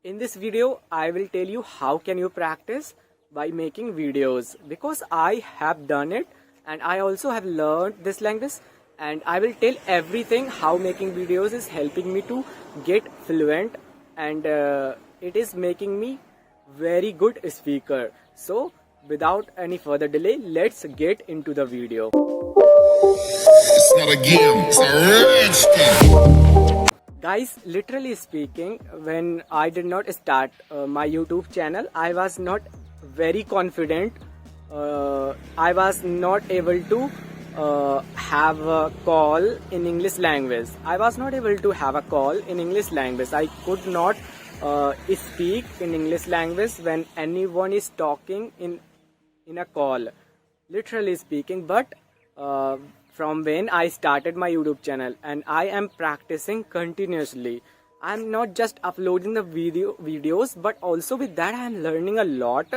In this video, I will tell you how can you practice by making videos, because I have done it and I also have learned this language, and I will tell everything how making videos is helping me to get fluent, and it is making me very good speaker. So without any further delay, let's get into the video. It's not a game, it's a rich thing. Guys, literally speaking, when I did not start my YouTube channel, I was not very confident. I was not able to have a call in English language. I was not able to have a call in English language. I could not speak in English language when anyone is talking in a call, literally speaking. But from when I started my YouTube channel, and I am practicing continuously. I'm not just uploading the videos, but also with that I am learning a lot,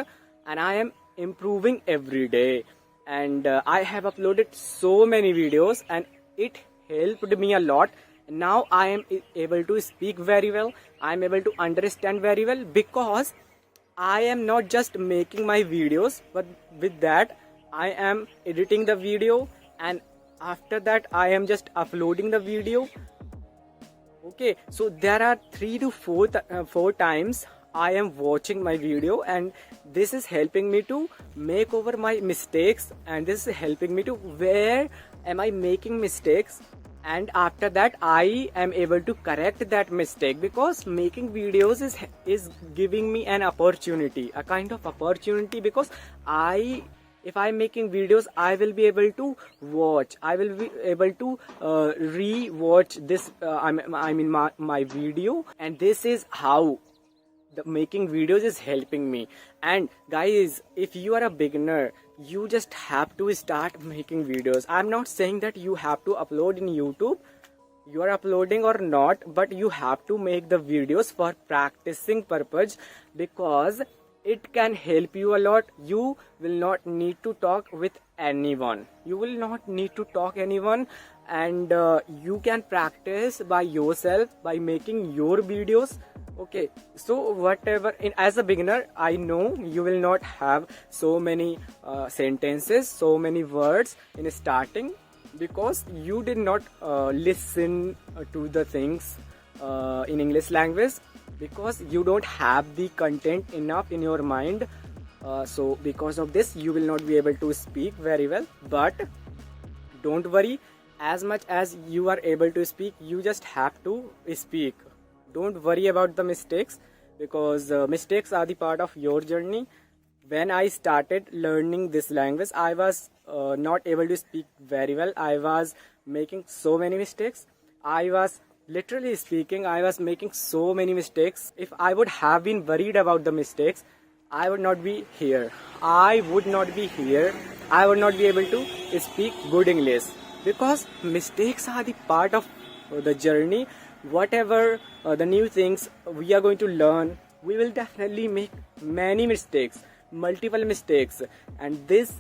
and I am improving every day. And I have uploaded so many videos, and it helped me a lot. Now I am able to speak very well. I am able to understand very well, because I am not just making my videos, but with that I am editing the video, and after that I am just uploading the video. Okay, so there are 3 to 4 times I am watching my video, and this is helping me to make over my mistakes, and this is helping me to where am I making mistakes, and after that I am able to correct that mistake, because making videos is giving me an opportunity, a kind of opportunity, because if I'm making videos, I will be able to watch, I will be able to re-watch this my video, and this is how the making videos is helping me. And guys, if you are a beginner, you just have to start making videos. I'm not saying that you have to upload in YouTube, you are uploading or not, but you have to make the videos for practicing purpose, because it can help you a lot. You will not need to talk with anyone. You will not need to talk anyone, and you can practice by yourself by making your videos. Okay, so whatever, as a beginner, I know you will not have so many sentences, so many words in starting, because you did not listen to the things in English language, because you don't have the content enough in your mind. So because of this, you will not be able to speak very well. But don't worry, as much as you are able to speak, you just have to speak. Don't worry about the mistakes, because mistakes are the part of your journey. When I started learning this language, I was not able to speak very well. I was making so many mistakes. I was literally speaking, I was making so many mistakes. If I would have been worried about the mistakes, I would not be here. I would not be here. I would not be able to speak good English, because mistakes are the part of the journey. Whatever the new things we are going to learn, we will definitely make many mistakes, multiple mistakes, and this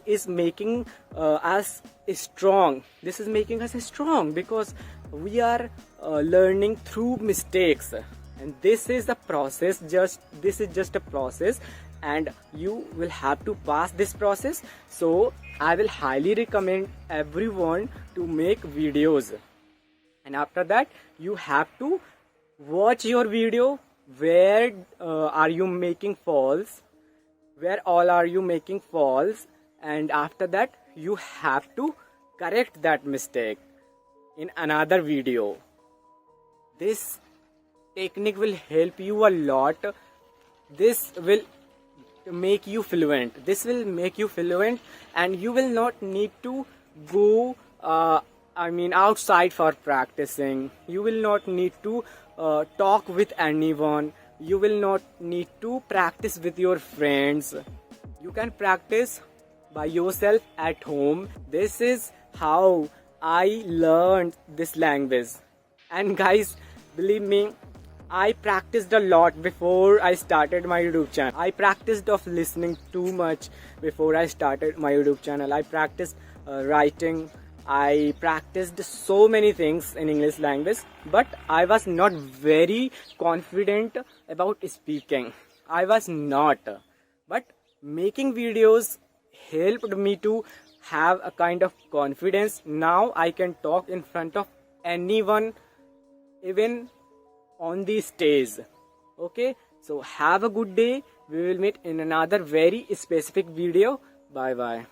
is making us strong. This is making us strong, because we are learning through mistakes, and this is the process. This is just a process, and you will have to pass this process. So I will highly recommend everyone to make videos, and after that you have to watch your video. Where are you making faults? Where all are you making faults? And after that you have to correct that mistake in another video. This technique will help you a lot. This will make you fluent. This will make you fluent, and you will not need to go outside for practicing. You will not need to talk with anyone. You will not need to practice with your friends. You can practice by yourself at home. This is how I learned this language. And guys, believe me, I practiced a lot before I started my YouTube channel. I practiced of listening too much before I started my YouTube channel. I practiced writing, I practiced so many things in English language, but I was not very confident about speaking. I was not. But making videos helped me to have a kind of confidence. Now I can talk in front of anyone, even on the stage. Okay, so have a good day. We will meet in another very specific video. Bye bye.